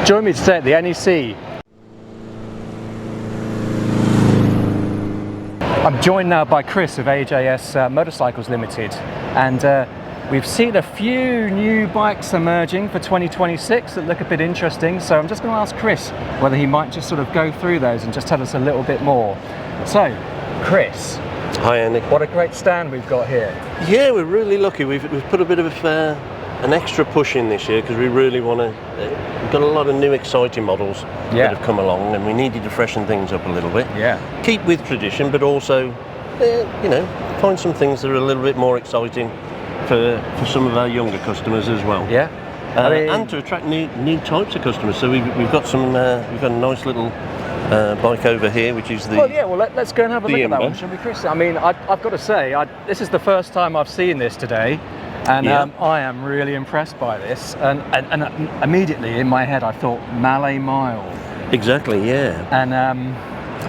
Join me today at the NEC. I'm joined now by Chris of AJS Motorcycles Ltd, and we've seen a few new bikes emerging for 2026 that look a bit interesting, so I'm just going to ask Chris whether he might just sort of go through those and just tell us a little bit more. So, Chris. Hi Andy. What a great stand we've got here. Yeah, we're really lucky. We've put a bit of an extra push in this year because we really want to. We've got a lot of new exciting models that have come along, and we needed to freshen things up a little bit. Yeah. Keep with tradition, but also, you know, find some things that are a little bit more exciting for some of our younger customers as well. Yeah. And to attract new types of customers. So we've got some. We've got a nice little bike over here, which is the. Well, yeah. Well, let's go and have a look at that Ember. one, shall we, Chris? I mean, I've got to say, this is the first time I've seen this today. And I am really impressed by this, and immediately in my head I thought Malay Mile. Exactly, yeah. And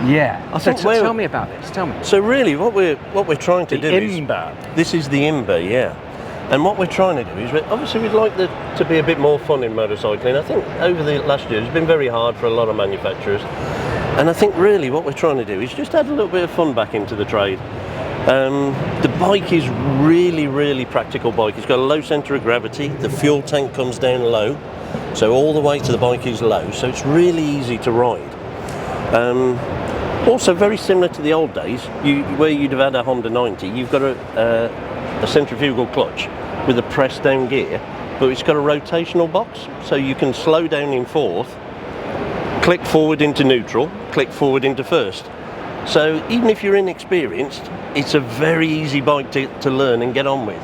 yeah. So tell me about this. Tell me. So really, what we're trying to do is Ember. This is the Ember, yeah. And what we're trying to do is obviously we'd like to be a bit more fun in motorcycling. I think over the last year it's been very hard for a lot of manufacturers, and I think really what we're trying to do is just add a little bit of fun back into the trade. The bike is really practical bike. It's got a low centre of gravity. The fuel tank comes down low, so all the weight of the bike is low, so it's really easy to ride. Also very similar to the old days, where you'd have had a Honda 90, you've got a centrifugal clutch with a press down gear, but it's got a rotational box, so you can slow down in fourth, click forward into neutral, click forward into first. So even if you're inexperienced, it's a very easy bike to learn and get on with.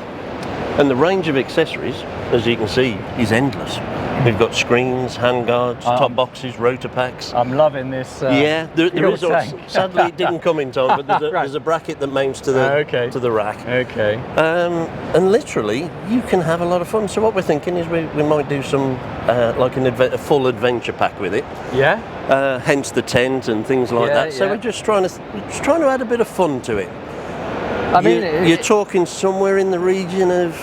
And the range of accessories, as you can see, is endless. We've got screens, handguards, top boxes, rotor packs. I'm loving this. Yeah, there is. Sadly, it didn't come in time, but there's a bracket that mounts to the rack. Okay. And literally, you can have a lot of fun. So what we're thinking is we might do some like a full adventure pack with it. Yeah. Hence the tent and things like that. So we're just trying to add a bit of fun to it. I mean, you're talking somewhere in the region of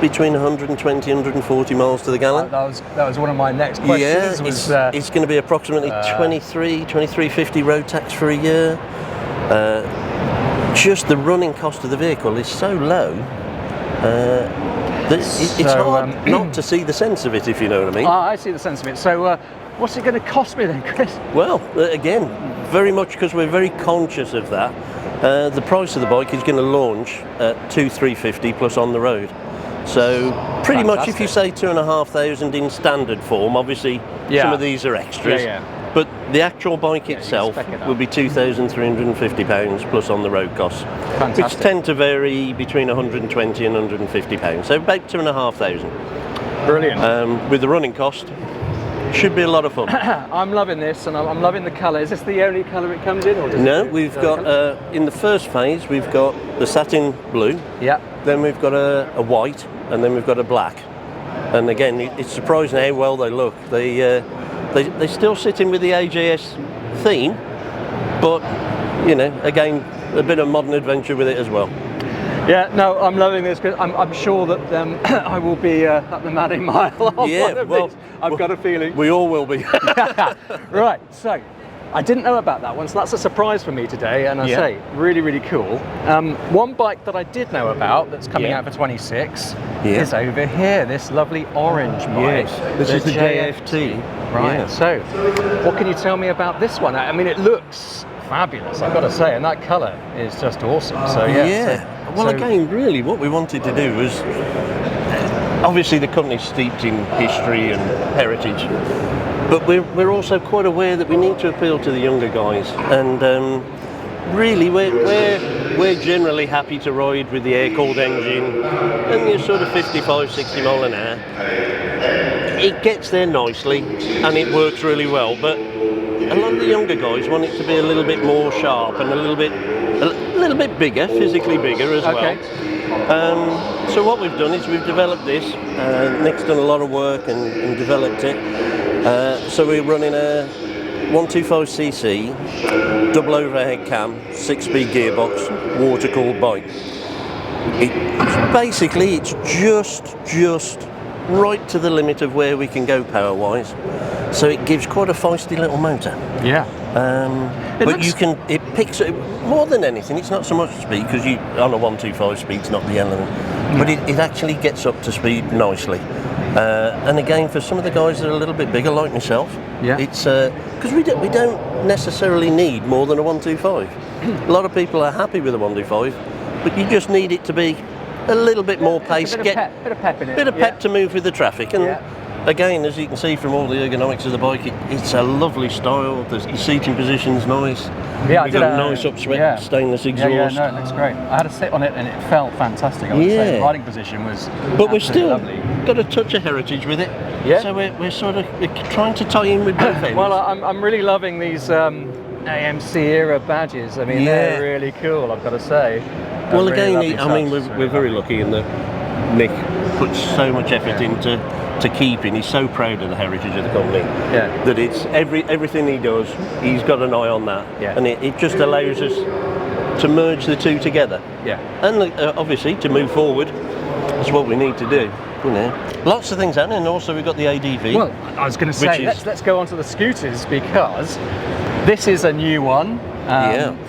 between 120 and 140 miles to the gallon. That was one of my next questions. Yeah, it's going to be approximately 2350 road tax for a year. Just the running cost of the vehicle is so low that it's hard not to see the sense of it, if you know what I mean. I see the sense of it. So what's it going to cost me then, Chris? Well, again, very much because we're very conscious of that. The price of the bike is going to launch at 2,350 plus on the road. So pretty much if you say 2,500 in standard form, obviously some of these are extras. But the actual bike itself will be £2,350 plus on the road costs, which tend to vary between 120 and 150 pounds. So about 2,500. Brilliant. With the running cost, should be a lot of fun. I'm loving this, and I'm loving the colour. Is this the only colour it comes in? Or no, we've got in the first phase we've got the satin blue. Yeah. Then we've got a white, and then we've got a black. And again, it's surprising how well they look. They still sit in with the AJS theme, but you know, again, a bit of modern adventure with it as well. Yeah, no, I'm loving this because I'm sure that I will be at the Malay Mile. I've got a feeling. We all will be. Right, so I didn't know about that one, so that's a surprise for me today, and I say, really cool. One bike that I did know about that's coming out for 26 is over here, this lovely orange bike. Yes, this is the JFT. Right, so what can you tell me about this one? I mean, it looks fabulous, I've got to say, and that colour is just awesome. So again, really what we wanted to do was, obviously the company's steeped in history and heritage, but we're also quite aware that we need to appeal to the younger guys, and really we're generally happy to ride with the air-cooled engine and you're sort of 55-60 mile an hour. It gets there nicely and it works really well, but a lot of the younger guys want it to be a little bit more sharp and a little bit bigger, physically bigger as well. So what we've done is we've developed this. Nick's done a lot of work and developed it. So we're running a 125cc double overhead cam, 6-speed gearbox, water-cooled bike. It's just right to the limit of where we can go power-wise. so it gives quite a feisty little motor. Yeah. But it picks it more than anything. It's not so much speed, because you on a 125 speed's not the element, but it actually gets up to speed nicely. And again, for some of the guys that are a little bit bigger, like myself, it's because we don't necessarily need more than a 125. A lot of people are happy with a 125, but you just need it to be a little bit more pace, bit of pep in it. Bit of pep to move with the traffic. And again, as you can see from all the ergonomics of the bike, it's a lovely style. The seating position's nice. Yeah, We've got a nice upswept stainless exhaust. Yeah, no, it looks great. I had a sit on it and it felt fantastic. I would say the riding position was But we're still lovely. got a touch of heritage with it. Yeah. So we're sort of trying to tie in with both ends. Well, I'm really loving these AMC era badges. I mean, they're really cool, I've got to say. Well, again, we're very lucky in that Nick puts so much effort into keeping. He's so proud of the heritage of the company that it's everything he does, he's got an eye on that, and it just allows us to merge the two together. And obviously to move forward, that's what we need to do. You know, lots of things happening, and also we've got the ADV. Well, I was going to say, let's go on to the scooters, because this is a new one.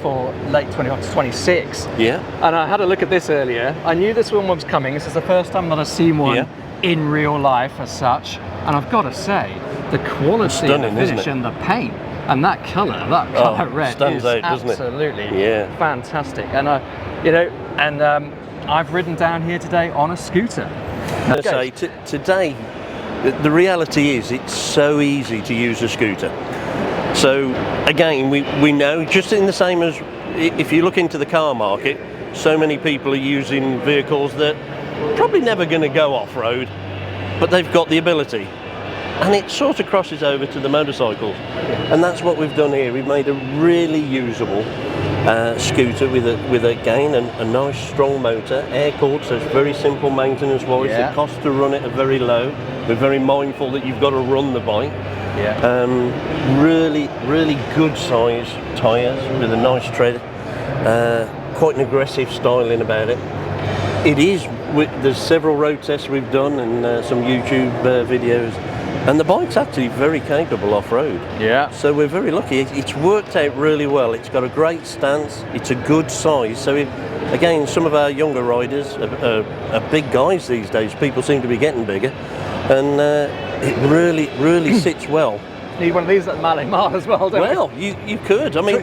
For late 2026. And I had a look at this earlier. I knew this one was coming. This is the first time that I've seen one in real life as such. And I've got to say, the quality of the finish and the paint and that colour red is absolutely fantastic. And I've ridden down here today on a scooter. Today, the reality is it's so easy to use a scooter. So again, we know, just in the same as if you look into the car market, so many people are using vehicles that probably never going to go off-road, but they've got the ability. And it sort of crosses over to the motorcycles. And that's what we've done here. We've made a really usable scooter with again a nice strong motor, air-cooled, so it's very simple maintenance-wise. The cost to run it are very low. We're very mindful that you've got to run the bike. Really good size tyres with a nice tread, quite an aggressive styling about it. It is, there's several road tests we've done and some YouTube videos, and the bike's actually very capable off-road. So we're very lucky. It's worked out really well. It's got a great stance, it's a good size. So again, some of our younger riders are big guys these days. People seem to be getting bigger, and it really sits well. Need one of these at Malimar as well, don't we? Well, you could. I mean,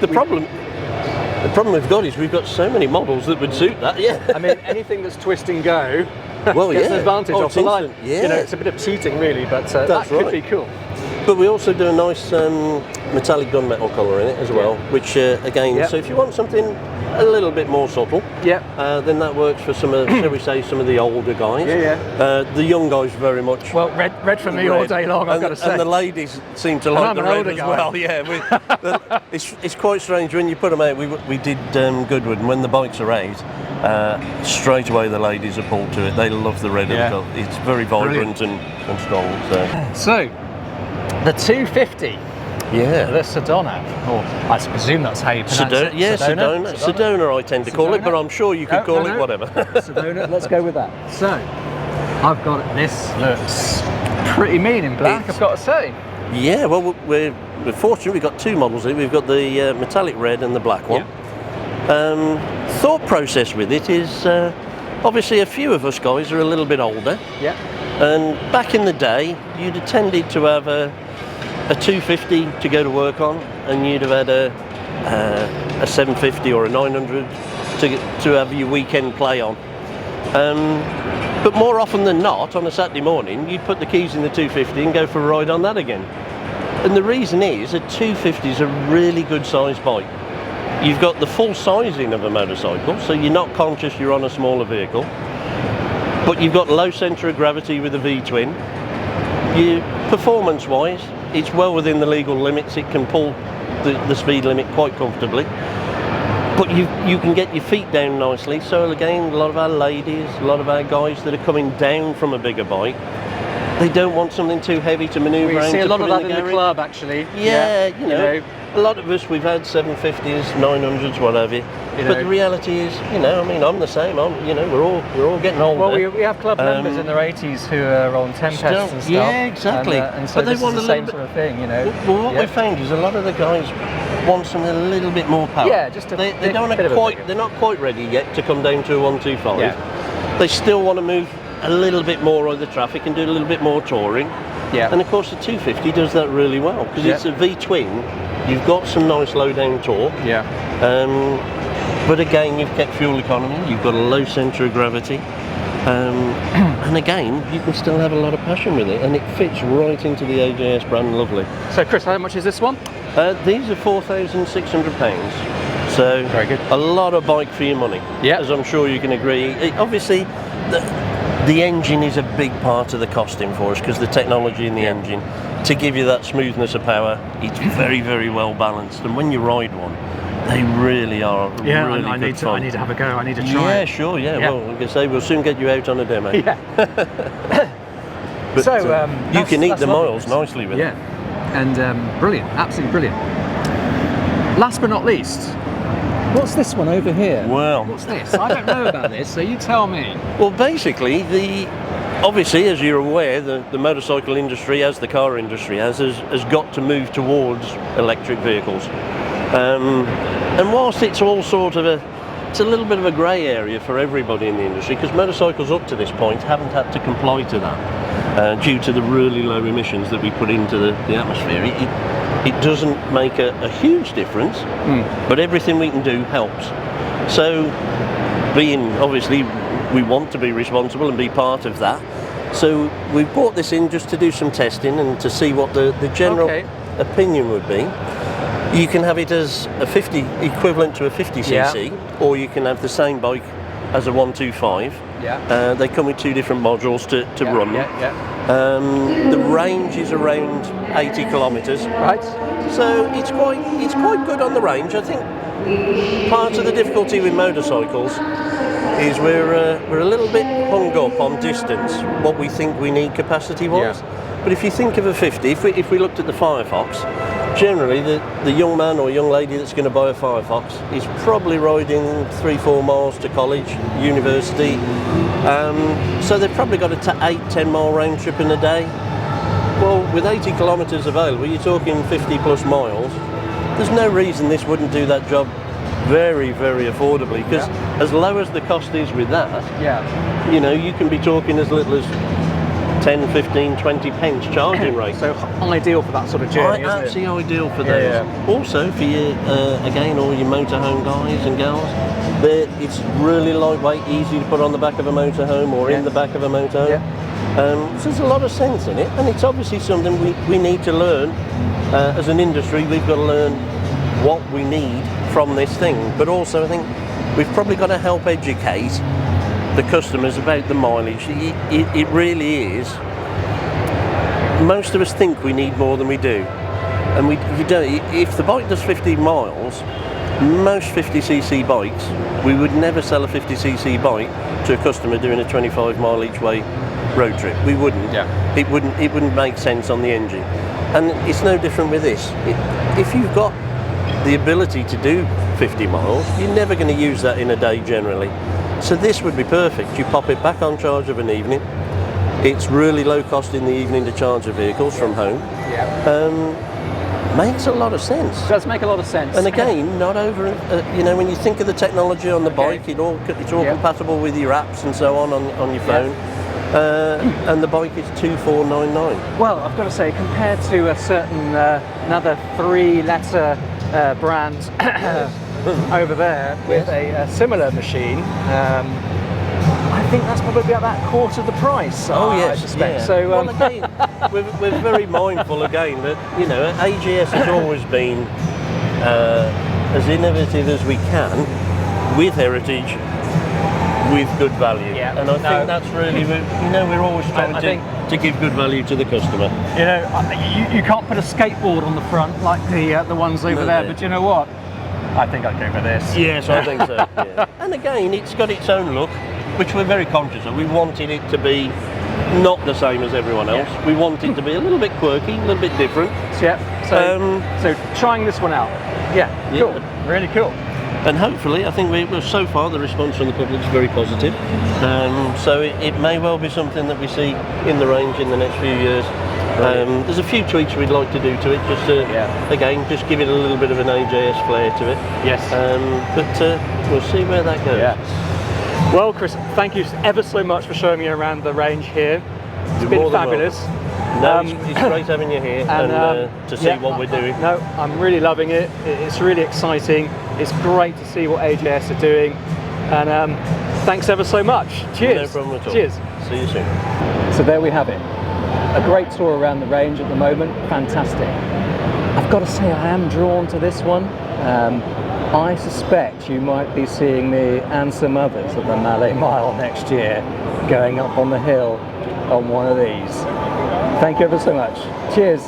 the problem we've got is we've got so many models that would suit that. I mean, anything that's twist and go gets an advantage off the line. You know, it's a bit of cheating really, but that could be cool. But we also do a nice metallic gunmetal colour in it as well, which again, so if you want something a little bit more subtle, then that works for some of, shall we say, some of the older guys. The young guys very much. Well, red for me all day long, I've got to say. And the ladies seem to like the red as well. It's quite strange when you put them out. We did Goodwood, and when the bikes are out, straight away the ladies are pulled to it. They love the red. It's very vibrant and strong. So the 250. The Sedona, or I presume that's how you pronounce it. Sedona I tend to call it, but I'm sure you could call it whatever. Sedona, let's go with that. So, I've got this looks pretty mean in black, I've got to say. Yeah, well, we're fortunate. We've got two models here. We've got the metallic red and the black one. Thought process with it is obviously a few of us guys are a little bit older. And back in the day, you'd have tended to have a 250 to go to work on, and you'd have had a 750 or a 900 to have your weekend play on. But more often than not, on a Saturday morning, you'd put the keys in the 250 and go for a ride on that again. And the reason is a 250 is a really good size bike. You've got the full sizing of a motorcycle, so you're not conscious you're on a smaller vehicle, but you've got low centre of gravity with a V-twin. Performance-wise, it's well within the legal limits. It can pull the speed limit quite comfortably, but you can get your feet down nicely. So again, a lot of our ladies, a lot of our guys that are coming down from a bigger bike, They don't want something too heavy to manoeuvre around. We see a lot to of put that in the garage. club, actually. Yeah, you know, a lot of us, we've had 750s, 900s, what have you. But the reality is, you know, I mean, I'm the same. You know, we're all getting older. Well, we have club members in their 80s who are on Tempests and stuff. Yeah, exactly. And so but they this want is the same sort of thing, you know. Well, what we found is a lot of the guys want something a little bit more power. Yeah, just they don't quite. They're not quite ready yet to come down to a 125. Yeah. They still want to move a little bit more on the traffic and do a little bit more touring. Yeah. And of course, the 250 does that really well because it's a V-twin. You've got some nice low down torque. Yeah. But again, you've kept fuel economy. You've got a low centre of gravity. And again, you can still have a lot of passion with it, and it fits right into the AJS brand lovely. So, Chris, how much is this one? These are £4,600. So very good. A lot of bike for your money. Yeah. As I'm sure you can agree. Obviously, the engine is a big part of the costing for us because the technology in the engine to give you that smoothness of power, it's very, very well balanced. And when you ride one, they really are really I good need fun. I need to have a go. I need to try. Yeah, it. sure. Yeah. Well, like I say, we'll soon get you out on a demo. Yeah. But so you can eat the lovely. miles nicely with it. Yeah. And brilliant, absolutely brilliant. Last but not least, what's this one over here? Well, what's this? I don't know about this, so you tell me. Well, basically, obviously, as you're aware, the motorcycle industry, as the car industry has got to move towards electric vehicles. And whilst it's all sort of it's a little bit of a grey area for everybody in the industry, because motorcycles up to this point haven't had to comply to that due to the really low emissions that we put into the atmosphere. It doesn't make a huge difference, but everything we can do helps. So, obviously, we want to be responsible and be part of that. So we've brought this in just to do some testing and to see what the general opinion would be. You can have it as a 50, equivalent to a 50cc, or you can have the same bike as a 125. Yeah. They come with two different modules to run them. The range is around 80 kilometres. Right. So it's quite good on the range. I think part of the difficulty with motorcycles is we're a little bit hung up on distance, what we think we need capacity-wise. But if you think of a 50, if we looked at the Firefox, generally the young man or young lady that's going to buy a Firefox is probably riding 3-4 miles to college, university. So they've probably got a 8-10 mile round trip in a day. Well, with 80 kilometres available, you're talking 50 plus miles. There's no reason this wouldn't do that job very, very affordably, because as low as the cost is with that, you know, you can be talking as little as 10, 15, 20 pence charging rate. So ideal for that sort of journey, isn't it? Absolutely ideal for those. Also for you, again, all your motorhome guys and girls, it's really lightweight, easy to put on the back of a motorhome or in the back of a motorhome. So there's a lot of sense in it, and it's obviously something we need to learn. As an industry, we've got to learn what we need from this thing, but also I think we've probably got to help educate the customers about the mileage. It really is. Most of us think we need more than we do, and you don't. If the bike does 50 miles, most 50cc bikes, we would never sell a 50cc bike to a customer doing a 25 mile each way road trip. We wouldn't. It wouldn't make sense on the engine, and it's no different with this. If you've got the ability to do 50 miles, you're never going to use that in a day generally. So this would be perfect. You pop it back on charge of an evening. It's really low cost in the evening to charge the vehicles from home. Makes a lot of sense. It does make a lot of sense. And again, not over, you know, when you think of the technology on the bike, it's all compatible with your apps and so on your phone. And the bike is 2499. Well, I've got to say, compared to a certain another 3-letter brand over there with a similar machine, I think that's probably about quarter the price. I suspect. So, well, again, we're very mindful again that, you know, AJS has always been as innovative as we can with heritage, with good value. And I think that's really, we're always trying to give good value to the customer. You know, you can't put a skateboard on the front like the ones over there, but you know what? I think I'd go for this. Yes, I think so. And again, it's got its own look, which we're very conscious of. We wanted it to be not the same as everyone else. We want it to be a little bit quirky, a little bit different. So trying this one out. Yeah, cool. Really cool. And hopefully, I think so far the response from the public is very positive. So it may well be something that we see in the range in the next few years. There's a few tweaks we'd like to do to it, just to, again, just give it a little bit of an AJS flair to it. Yes. But we'll see where that goes. Yeah. Well, Chris, thank you ever so much for showing me around the range here. It's been fabulous. No, it's great having you here and to see what we're doing. No, I'm really loving it. It's really exciting. It's great to see what AJS are doing. And thanks ever so much. Cheers. No problem at all. Cheers. See you soon. So there we have it. A great tour around the range at the moment. Fantastic. I've got to say I am drawn to this one. I suspect you might be seeing me and some others at the Mallet Mile next year going up on the hill on one of these. Thank you ever so much. Cheers.